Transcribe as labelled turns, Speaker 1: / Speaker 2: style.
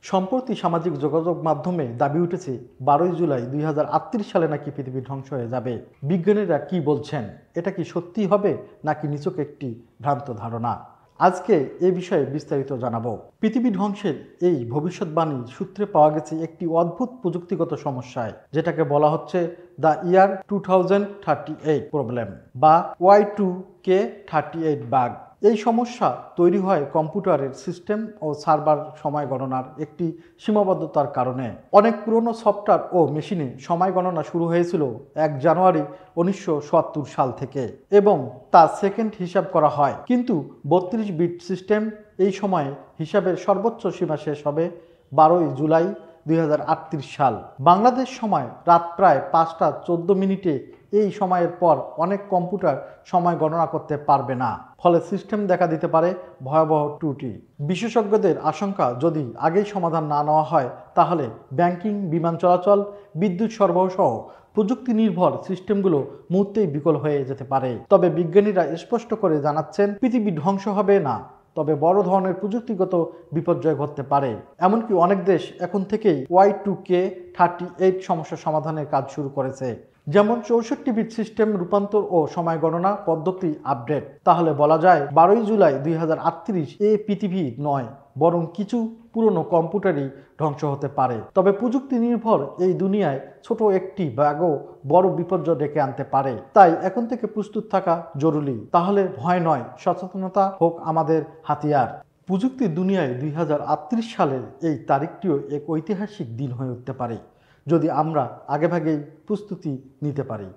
Speaker 1: সম্প্রতি সামাজিক যোগাযোগ মাধ্যমে দাবি উঠেছে 12 জুলাই 2038 সালে নাকি পৃথিবী ধ্বংস হয়ে যাবে। বিজ্ঞানীরা কি বলছেন, এটা কি সত্যি হবে নাকি নিছক একটি ভ্রান্ত ধারণা? আজকে এ বিষয়ে বিস্তারিত জানাবো। পৃথিবী ধ্বংসের এই ভবিষ্যৎবাণী সূত্রে পাওয়া গেছে একটি অদ্ভুত প্রযুক্তিগত সমস্যায়, যেটাকে বলা হচ্ছে দ্য ইয়ার 2038 প্রবলেম বা Y2K38 বাগ। এই সমস্যা তৈরি হয় কম্পিউটারের সিস্টেম ও সার্ভার সময় গণনার একটি সীমাবদ্ধতার কারণে। অনেক পুরনো সফটওয়্যার ও মেশিনে সময় গণনা শুরু হয়েছিল 1 জানুয়ারি 1970 সাল থেকে এবং তা সেকেন্ড হিসাব করা হয়, কিন্তু 32 বিট সিস্টেম এই সময়ে হিসাবের সর্বোচ্চ সীমা শেষ হবে 12 জুলাই 2038 সাল বাংলাদেশ সময় রাত প্রায় 5টা 14 মিনিটে। এই সময়ের পর অনেক কম্পিউটার সময় গণনা করতে পারবে না, ফলে সিস্টেম দেখা দিতে পারে ভয়াবহ ত্রুটি। বিশেষজ্ঞদের আশঙ্কা, যদি আগেই সমাধান না নেওয়া হয় তাহলে ব্যাংকিং, বিমান চলাচল, বিদ্যুৎ সরবরাহ সহ প্রযুক্তি নির্ভর সিস্টেমগুলো মুহূর্তেই বিকল হয়ে যেতে পারে। তবে বিজ্ঞানীরা স্পষ্ট করে জানাচ্ছেন, পৃথিবী ধ্বংস হবে না, তবে বড় ধরনের প্রযুক্তিগত বিপর্যয় ঘটতে পারে। এমনকি অনেক দেশ এখন থেকেই Y2K38 সমস্যা সমাধানের কাজ শুরু করেছে, যেমন 64 বিট সিস্টেম রূপান্তর ও সময় গণনা পদ্ধতি আপডেট। তাহলে বলা যায় 12 জুলাই 2038 এ পৃথিবী নয়, বরং কিছু পুরনো কম্পিউটারই ধ্বংস হতে পারে। তবে প্রযুক্তি নির্ভর এই দুনিয়ায় ছোট একটি বাগও বড় বিপর্যয় ডেকে আনতে পারে, তাই এখন থেকে প্রস্তুত থাকা জরুরি। তাহলে ভয় নয়, সচেতনতা হোক আমাদের হাতিয়ার। প্রযুক্তির দুনিয়ায় 2038 সালের এই তারিখটিও এক ঐতিহাসিক দিন হয়ে উঠতে পারে, যদি আমরা আগেভাগেই প্রস্তুতি নিতে পারি।